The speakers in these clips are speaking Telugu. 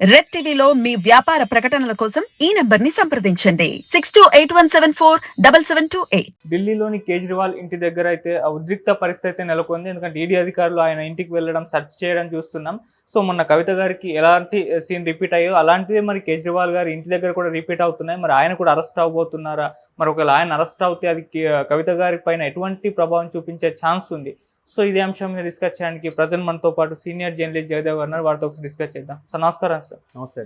రెడ్ టీవీలో మీ వ్యాపార ప్రకటనల కోసం ఈ నంబర్ ని సంప్రదించండి 6281747728. ఢిల్లీలోని కేజ్రీవాల్ ఇంటి దగ్గర అయితే ఆ ఉద్రిక్త పరిస్థితి అయితే నెలకొంది. ఎందుకంటే ఈడీ అధికారులు ఆయన ఇంటికి వెళ్ళడం, సెర్చ్ చేయడం చూస్తున్నాం. సో మొన్న కవిత గారికి ఎలాంటి సీన్ రిపీట్ అయ్యో అలాంటిదే మరి కేజ్రీవాల్ గారి ఇంటి దగ్గర కూడా రిపీట్ అవుతున్నాయి. మరి ఆయన కూడా అరెస్ట్ అవ్వబోతున్నారా? మరి ఒకవేళ ఆయన అరెస్ట్ అవుతే అది కవిత గారి పైన ఎటువంటి ప్రభావం చూపించే ఛాన్స్ ఉంది? సో ఇదే అంశం మీద డిస్కస్ చేయడానికి ప్రజెంట్ మనతో పాటు సీనియర్ జర్నలిస్ట్ జయదేవ్ గారు ఉన్నారు. వారితో ఒకసారి డిస్కస్ చేద్దాం. సార్ నమస్కారం. సార్ నమస్తే.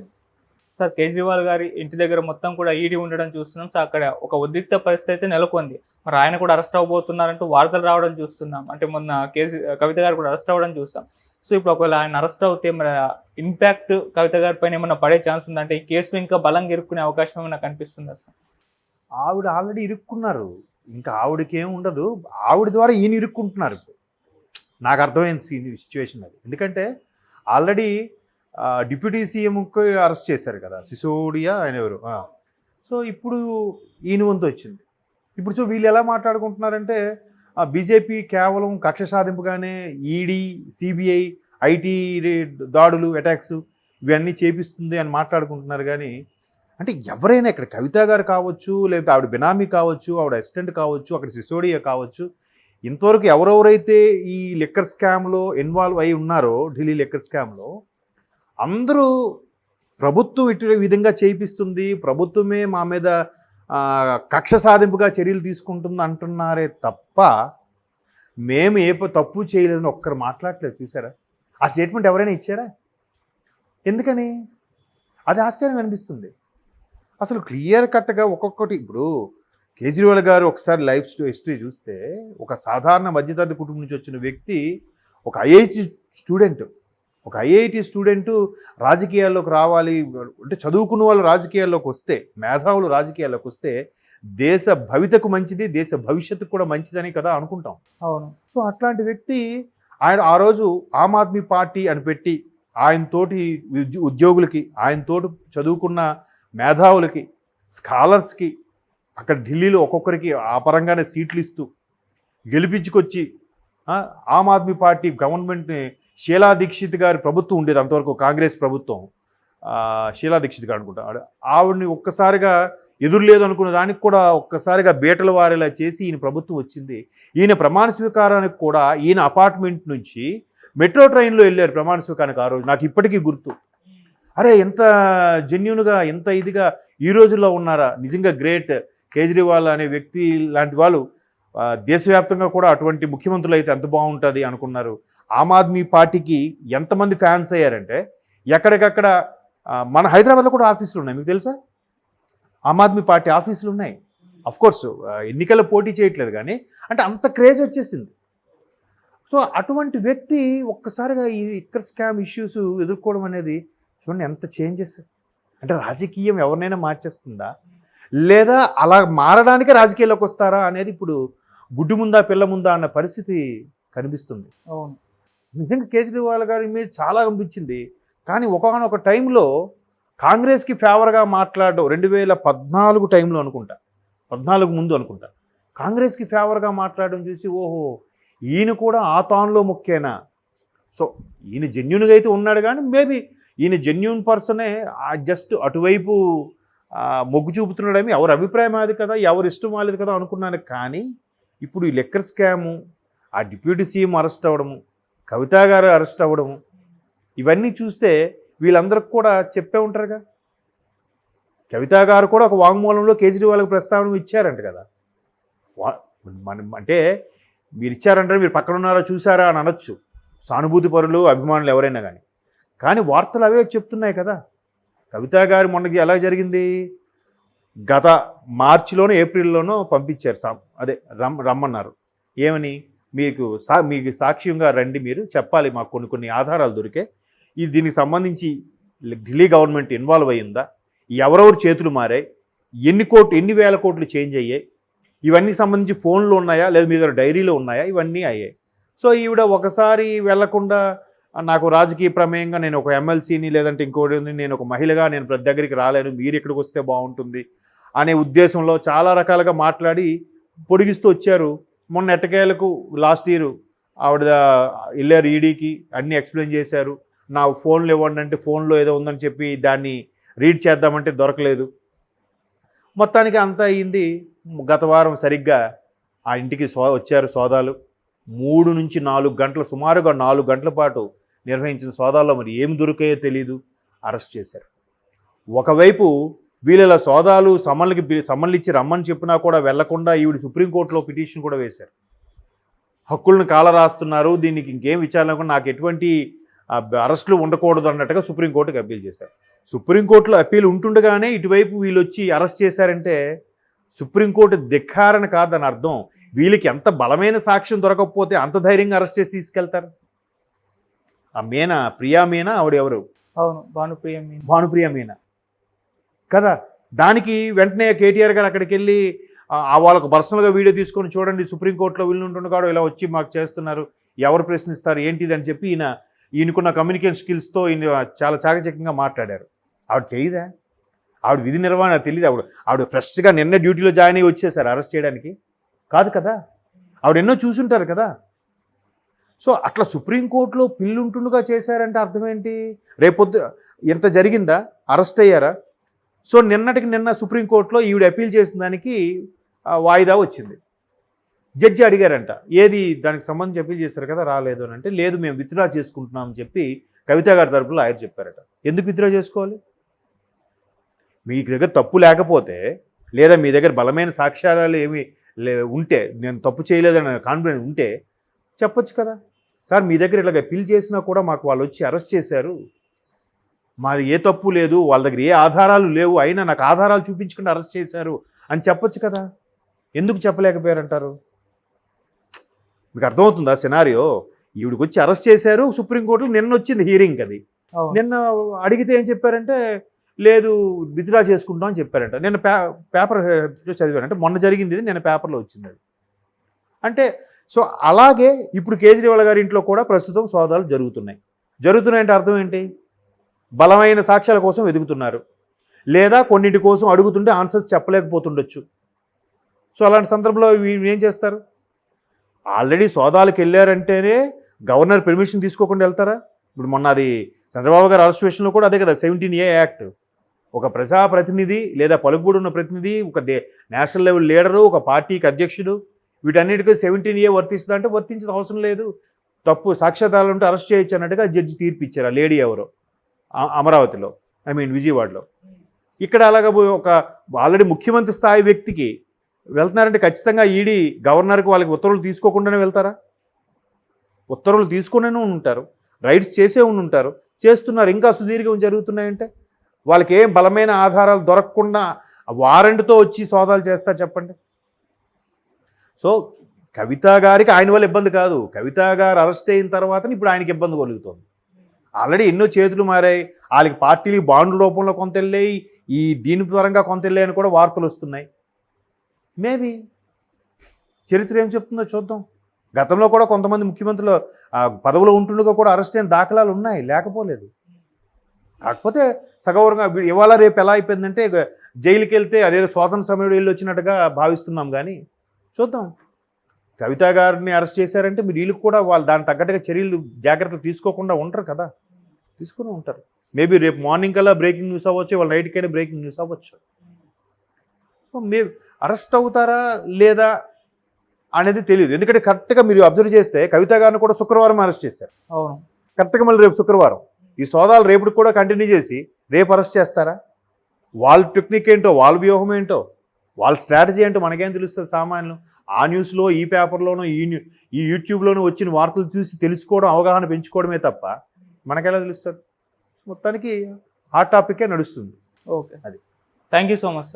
సార్, కేజ్రీవాల్ గారి ఇంటి దగ్గర మొత్తం కూడా ఈడీ ఉండడం చూస్తున్నాం. సో అక్కడ ఒక ఉద్రిక్త పరిస్థితి అయితే నెలకొంది. మరి ఆయన కూడా అరెస్ట్ అవ్వబోతున్నారంటూ వార్తలు రావడం చూస్తున్నాం. అంటే మొన్న కవిత గారు కూడా అరెస్ట్ అవ్వడం చూస్తాం. సో ఇప్పుడు ఒకవేళ ఆయన అరెస్ట్ అవుతే మరి ఇంపాక్ట్ కవిత గారి పైన ఏమన్నా పడే ఛాన్స్ ఉందంటే ఈ కేసులో ఇంకా బలంగా ఇరుక్కునే అవకాశం ఏమైనా కనిపిస్తుందా సార్? ఆవిడ ఆల్రెడీ ఇరుక్కున్నారు. ఇంకా ఆవిడకి ఏం ఉండదు. ఆవిడ ద్వారా ఈయన ఇరుక్కుంటున్నారు. ఇప్పుడు నాకు అర్థమైంది సిచ్యువేషన్ అది. ఎందుకంటే ఆల్రెడీ డిప్యూటీ సీఎంకి అరెస్ట్ చేశారు కదా, సిసోడియా ఆయన ఎవరు. సో ఇప్పుడు ఈయన వంతు వచ్చింది. ఇప్పుడు సో వీళ్ళు ఎలా మాట్లాడుకుంటున్నారంటే బీజేపీ కేవలం కక్ష సాధింపుగానే ఈడీ, సిబిఐ, ఐటీ దాడులు, అటాక్స్ ఇవన్నీ చేపిస్తుంది అని మాట్లాడుకుంటున్నారు. కానీ అంటే ఎవరైనా ఇక్కడ కవిత గారు కావచ్చు, లేదా ఆవిడ బినామీ కావచ్చు, ఆవిడ అసిస్టెంట్ కావచ్చు, అక్కడ సిసోడియా కావచ్చు, ఇంతవరకు ఎవరెవరైతే ఈ లిక్కర్ స్కామ్లో ఇన్వాల్వ్ అయి ఉన్నారో, ఢిల్లీ లిక్కర్ స్కామ్లో, అందరూ ప్రభుత్వం ఇటు విధంగా చేయిస్తుంది, ప్రభుత్వమే మా మీద కక్ష సాధింపుగా చర్యలు తీసుకుంటుంది అంటున్నారే తప్ప మేము ఏ తప్పు చేయలేదని ఒక్కరు మాట్లాడలేదు. చూసారా? ఆ స్టేట్మెంట్ ఎవరైనా ఇచ్చారా? ఎందుకని? అది ఆశ్చర్యం అనిపిస్తుంది. అసలు క్లియర్ కట్గా ఒక్కొక్కటి. ఇప్పుడు కేజ్రీవాల్ గారు ఒకసారి లైఫ్ హిస్టరీ చూస్తే, ఒక సాధారణ మధ్యతరగతి కుటుంబం నుంచి వచ్చిన వ్యక్తి, ఒక ఐఐటి స్టూడెంట్ రాజకీయాల్లోకి రావాలి అంటే, చదువుకున్న వాళ్ళు రాజకీయాల్లోకి వస్తే, మేధావులు రాజకీయాల్లోకి వస్తే దేశ భవితకు మంచిది, దేశ భవిష్యత్తుకు కూడా మంచిదని కదా అనుకుంటాం. అవును. సో అట్లాంటి వ్యక్తి ఆయన ఆ రోజు ఆమ్ ఆద్మీ పార్టీ అని పెట్టి ఆయనతోటి ఉద్యోగులకి, ఆయనతోటి చదువుకున్న మేధావులకి, స్కాలర్స్కి అక్కడ ఢిల్లీలో ఒక్కొక్కరికి ఆ పరంగానే సీట్లు ఇస్తూ గెలిపించుకొచ్చి, ఆమ్ ఆద్మీ పార్టీ గవర్నమెంట్ని, షీలా దీక్షిత్ గారి ప్రభుత్వం ఉండేది అంతవరకు, కాంగ్రెస్ ప్రభుత్వం, షీలా దీక్షిత్ గారు అనుకుంటా, ఆవిడని ఒక్కసారిగా ఎదురులేదు అనుకున్న దానికి కూడా ఒక్కసారిగా బీటలు వారేలా చేసి ఈయన ప్రభుత్వం వచ్చింది. ఈయన ప్రమాణ స్వీకారానికి కూడా ఈయన అపార్ట్మెంట్ నుంచి మెట్రో ట్రైన్లో వెళ్ళారు ప్రమాణ స్వీకారానికి. ఆ రోజు నాకు ఇప్పటికీ గుర్తు. అరే ఎంత జెన్యూన్గా, ఎంత ఇదిగా ఈ రోజుల్లో ఉన్నారా? నిజంగా గ్రేట్. కేజ్రీవాల్ అనే వ్యక్తి లాంటి వాళ్ళు దేశవ్యాప్తంగా కూడా అటువంటి ముఖ్యమంత్రులు అయితే ఎంత బాగుంటుంది అనుకున్నారు. ఆమ్ ఆద్మీ పార్టీకి ఎంతమంది ఫ్యాన్స్ అయ్యారంటే, ఎక్కడికక్కడ మన హైదరాబాద్లో కూడా ఆఫీసులు ఉన్నాయి. మీకు తెలుసా? ఆమ్ ఆద్మీ పార్టీ ఆఫీసులు ఉన్నాయి. అఫ్కోర్స్ ఎన్నికల్లో పోటీ చేయట్లేదు, కానీ అంటే అంత క్రేజ్ వచ్చేసింది. సో అటువంటి వ్యక్తి ఒక్కసారిగా ఈ లిక్కర్ స్కామ్ ఇష్యూస్ ఎదుర్కోవడం అనేది చూడండి ఎంత చేంజెస్. అంటే రాజకీయం ఎవరినైనా మార్చేస్తుందా, లేదా అలా మారడానికే రాజకీయాల్లోకి వస్తారా అనేది ఇప్పుడు గుడ్డు ముందా పిల్ల ముందా అన్న పరిస్థితి కనిపిస్తుంది. అవును. నిజంగా కేజ్రీవాల్ గారి ఇమేజ్ చాలా కనిపించింది. కానీ ఒకనొక టైంలో కాంగ్రెస్కి ఫేవర్గా మాట్లాడడం 2014 టైంలో అనుకుంటా, 14 ముందు అనుకుంటా, కాంగ్రెస్కి ఫేవర్గా మాట్లాడడం చూసి ఓహో ఈయన కూడా ఆ తాన్లో మొక్కేనా. సో ఈయన జెన్యూన్గా అయితే ఉన్నాడు, కానీ మేబీ ఈయన జెన్యూన్ పర్సనే జస్ట్ అటువైపు మొగ్గు చూపుతున్నాడేమి, ఎవరి అభిప్రాయం అది కదా, ఎవరు ఇష్టం వాళ్ళది కదా అనుకున్నాను. కానీ ఇప్పుడు ఈ లిక్కర్ స్కాము, ఆ డిప్యూటీ సీఎం అరెస్ట్ అవ్వడము, కవిత గారు అరెస్ట్ అవ్వడము, ఇవన్నీ చూస్తే వీళ్ళందరికి కూడా చెప్పే ఉంటారుగా. కవిత గారు కూడా ఒక వాంగ్మూలంలో కేజ్రీవాల్కి ప్రస్తావన ఇచ్చారంట కదా. అంటే మీరు ఇచ్చారంటే మీరు పక్కన ఉన్నారా చూసారా అని అనొచ్చు, సానుభూతి పరులు, అభిమానులు ఎవరైనా కానీ వార్తలు అవే చెప్తున్నాయి కదా. కవిత గారు మొన్నకి ఎలా జరిగింది, గత మార్చిలోనో ఏప్రిల్లోనో పంపించారు, అదే రమ్మన్నారు. ఏమని, మీకు సాక్ష్యంగా రండి, మీరు చెప్పాలి, మాకు కొన్ని ఆధారాలు దొరికే, ఇది దీనికి సంబంధించి ఢిల్లీ గవర్నమెంట్ ఇన్వాల్వ్ అయ్యిందా, ఎవరెవరు చేతులు మారాయి, ఎన్ని వేల కోట్లు చేంజ్ అయ్యాయి, ఇవన్నీ సంబంధించి ఫోన్లో ఉన్నాయా, లేదా మీ దగ్గర డైరీలో ఉన్నాయా, ఇవన్నీ అయ్యాయి. సో ఈవిడ ఒకసారి వెళ్లకుండా నాకు రాజకీయ ప్రమేయంగా నేను ఒక ఎమ్మెల్సీని, లేదంటే ఇంకోటి ఉంది, నేను ఒక మహిళగా నేను ప్రతి దగ్గరికి రాలేను, మీరు ఇక్కడికి వస్తే బాగుంటుంది అనే ఉద్దేశంలో చాలా రకాలుగా మాట్లాడి పొడిగిస్తూ వచ్చారు. మొన్న ఎట్టకేలకు లాస్ట్ ఇయర్ ఆవిడ వెళ్ళారు ఈడీకి, అన్నీ ఎక్స్ప్లెయిన్ చేశారు. నా ఫోన్లు ఇవ్వండి అంటే ఫోన్లో ఏదో ఉందని చెప్పి దాన్ని రీడ్ చేద్దామంటే దొరకలేదు. మొత్తానికి అంతా అయింది. గత వారం సరిగ్గా ఆ ఇంటికి వచ్చారు సోదాలు. 3 నుంచి 4 గంటలు, సుమారుగా 4 గంటల పాటు నిర్వహించిన సోదాల్లో మరి ఏమి దొరికాయో తెలీదు, అరెస్ట్ చేశారు. ఒకవైపు వీళ్ళ సోదాలు సమ్మన్లు ఇచ్చి రమ్మని చెప్పినా కూడా వెళ్లకుండా ఈవిడ సుప్రీంకోర్టులో పిటిషన్ కూడా వేశారు. హక్కులను కాలరాస్తున్నారు, దీనికి ఇంకేం విచారణ కూడా నాకు ఎటువంటి అరెస్టులు ఉండకూడదు అన్నట్టుగా సుప్రీంకోర్టుకి అప్పీల్ చేశారు. సుప్రీంకోర్టులో అప్పీల్ ఉంటుండగానే ఇటువైపు వీళ్ళు వచ్చి అరెస్ట్ చేశారంటే సుప్రీంకోర్టు ధిక్కారణ కాదని అర్థం. వీళ్ళకి ఎంత బలమైన సాక్ష్యం దొరకకపోతే అంత ధైర్యంగా అరెస్ట్ చేసి తీసుకెళ్తారు. ఆ మీనా, ప్రియా మీనా, ఆవిడ ఎవరు? అవును, భానుప్రియ మీనా కదా. దానికి వెంటనే కేటీఆర్ గారు అక్కడికి వెళ్ళి వాళ్ళకు పర్సనల్గా వీడియో తీసుకొని చూడండి సుప్రీంకోర్టులో వీళ్ళు ఉంటుండగాడు ఇలా వచ్చి మాకు చేస్తున్నారు, ఎవరు ప్రశ్నిస్తారు ఏంటిది అని చెప్పి ఈయనకున్న కమ్యూనికేషన్ స్కిల్స్తో ఈయన చాలా చాకచక్యంగా మాట్లాడారు. ఆవిడ తెలియదా? ఆవిడ విధి నిర్వహణ తెలియదు. ఆవిడ ఫ్రెష్గా నిన్న డ్యూటీలో జాయిన్ అయ్యి వచ్చేసారు అరెస్ట్ చేయడానికి కాదు కదా. ఆవిడ ఎన్నో చూసుంటారు కదా. సో అట్లా సుప్రీంకోర్టులో పిల్లుంటుండగా చేశారంటే అర్థం ఏంటి? రేపొద్దు ఎంత జరిగిందా? అరెస్ట్ అయ్యారా? సో నిన్న సుప్రీంకోర్టులో ఈవిడ అప్పీల్ చేసిన దానికి వాయిదా వచ్చింది. జడ్జి అడిగారంట, ఏది దానికి సంబంధించి అప్పీల్ చేశారు కదా, రాలేదు అని అంటే, లేదు మేము విత్డ్రా చేసుకుంటున్నాం అని చెప్పి కవిత గారి తరపులో ఆయన చెప్పారట. ఎందుకు విత్డ్రా చేసుకోవాలి? మీ దగ్గర తప్పు లేకపోతే, లేదా మీ దగ్గర బలమైన సాక్ష్యాలు ఏమి ఉంటే, నేను తప్పు చేయలేదని కాన్ఫిడెన్స్ ఉంటే చెప్పొచ్చు కదా. సార్ మీ దగ్గర ఇలాగ అప్పీల్ చేసినా కూడా మాకు వాళ్ళు వచ్చి అరెస్ట్ చేశారు, మాది ఏ తప్పు లేదు, వాళ్ళ దగ్గర ఏ ఆధారాలు లేవు, అయినా నాకు ఆధారాలు చూపించకుండా అరెస్ట్ చేశారు అని చెప్పొచ్చు కదా. ఎందుకు చెప్పలేకపోయారంటారు? మీకు అర్థమవుతుందా సినారియో? ఈవిడికి వచ్చి అరెస్ట్ చేశారు, సుప్రీంకోర్టులో నిన్న వచ్చింది హీరింగ్. అది నిన్న అడిగితే ఏం చెప్పారంటే, లేదు విత్డ్రా చేసుకుంటాం అని చెప్పారంట. నిన్న పేపర్ చదివారంటే మొన్న జరిగింది ఇది, నిన్న పేపర్లో వచ్చింది అది. అంటే సో అలాగే ఇప్పుడు కేజ్రీవాల్ గారి ఇంట్లో కూడా ప్రస్తుతం సోదాలు జరుగుతున్నాయంటే అర్థం ఏంటి? బలమైన సాక్ష్యాల కోసం వెతుకుతున్నారు, లేదా కొన్నింటి కోసం అడుగుతుంటే ఆన్సర్స్ చెప్పలేకపోతుండొచ్చు. సో అలాంటి సందర్భంలో వీళ్ళు ఏం చేస్తారు? ఆల్రెడీ సోదాలకు వెళ్ళారంటేనే గవర్నర్ పర్మిషన్ తీసుకోకుండా వెళ్తారా? ఇప్పుడు మొన్న అది చంద్రబాబు గారి అరెస్ట్ విషయంలో కూడా అదే కదా, 17A యాక్ట్. ఒక ప్రజాప్రతినిధి లేదా పలుకుబడి ఉన్న ప్రతినిధి, ఒక నేషనల్ లెవెల్ లీడరు, ఒక పార్టీకి అధ్యక్షుడు, వీటన్నిటికీ 17A వర్తిస్తుందా అంటే వర్తించడం అవసరం లేదు. తప్పు సాక్ష్యాధారాలు ఉంటే అరెస్ట్ చేయొచ్చు అన్నట్టుగా జడ్జి తీర్పు ఇచ్చారు. ఆ లేడీ ఎవరో అమరావతిలో, విజయవాడలో. ఇక్కడ అలాగ ఒక ఆల్రెడీ ముఖ్యమంత్రి స్థాయి వ్యక్తికి వెళ్తున్నారంటే ఖచ్చితంగా ఈడీ గవర్నర్కి వాళ్ళకి ఉత్తర్వులు తీసుకోకుండానే వెళ్తారా? ఉత్తర్వులు తీసుకునే ఉంటారు, రైట్స్ చేసే ఉంటారు, చేస్తున్నారు. ఇంకా సుదీర్ఘం జరుగుతున్నాయంటే వాళ్ళకి ఏం బలమైన ఆధారాలు దొరకకుండా వారెంట్తో వచ్చి సోదాలు చేస్తారు చెప్పండి. సో కవిత గారికి ఆయన వల్ల ఇబ్బంది కాదు, కవిత గారు అరెస్ట్ అయిన తర్వాత ఇప్పుడు ఆయనకి ఇబ్బంది కలుగుతుంది. ఆల్రెడీ ఎన్నో చేతులు మారాయి, వాళ్ళకి పార్టీలకి బాండ్ల రూపంలో కొంత వెళ్ళాయి, ఈ దీని పరంగా కొంత వెళ్ళాయి అని కూడా వార్తలు వస్తున్నాయి. మేబీ చరిత్ర ఏం చెప్తుందో చూద్దాం. గతంలో కూడా కొంతమంది ముఖ్యమంత్రులు పదవిలో ఉంటుండగా కూడా అరెస్ట్ అయిన దాఖలాలు ఉన్నాయి, లేకపోలేదు. కాకపోతే సగౌరవంగా ఇవాళ రేపు ఎలా అయిపోయిందంటే జైలుకి వెళ్తే అదేదో స్వాతంత్ర సమయంలో వెళ్ళి వచ్చినట్టుగా భావిస్తున్నాం. కానీ చూద్దాం. కవిత గారిని అరెస్ట్ చేశారంటే మీరు వీళ్ళకి కూడా వాళ్ళు దానికి తగ్గట్టుగా చర్యలు జాగ్రత్తలు తీసుకోకుండా ఉంటారు కదా, తీసుకుని ఉంటారు. మేబీ రేపు మార్నింగ్ కల్లా బ్రేకింగ్ న్యూస్ అవ్వచ్చు, వాళ్ళ నైట్కైనా బ్రేకింగ్ న్యూస్ అవ్వచ్చు. సో మీరు అరెస్ట్ అవుతారా లేదా అనేది తెలియదు. ఎందుకంటే కరెక్ట్గా మీరు అబ్జర్వ్ చేస్తే కవిత గారిని కూడా శుక్రవారం అరెస్ట్ చేశారు. అవును, కరెక్ట్గా మళ్ళీ రేపు శుక్రవారం. ఈ సోదాలు రేపటికి కూడా కంటిన్యూ చేసి రేపు అరెస్ట్ చేస్తారా? వాళ్ళ టెక్నిక్ ఏంటో, వాళ్ళ వ్యూహం ఏంటో, వాళ్ళ స్ట్రాటజీ ఏంటో మనకేం తెలుస్తుంది సామాన్యులు? ఆ న్యూస్లో, ఈ పేపర్లోనూ, ఈ యూట్యూబ్లోనూ వచ్చిన వార్తలు చూసి తెలుసుకోవడం, అవగాహన పెంచుకోవడమే తప్ప మనకెలా తెలుస్తుంది? మొత్తానికి హాట్ టాపికే నడుస్తుంది. ఓకే, అది థ్యాంక్ యూ సో మచ్.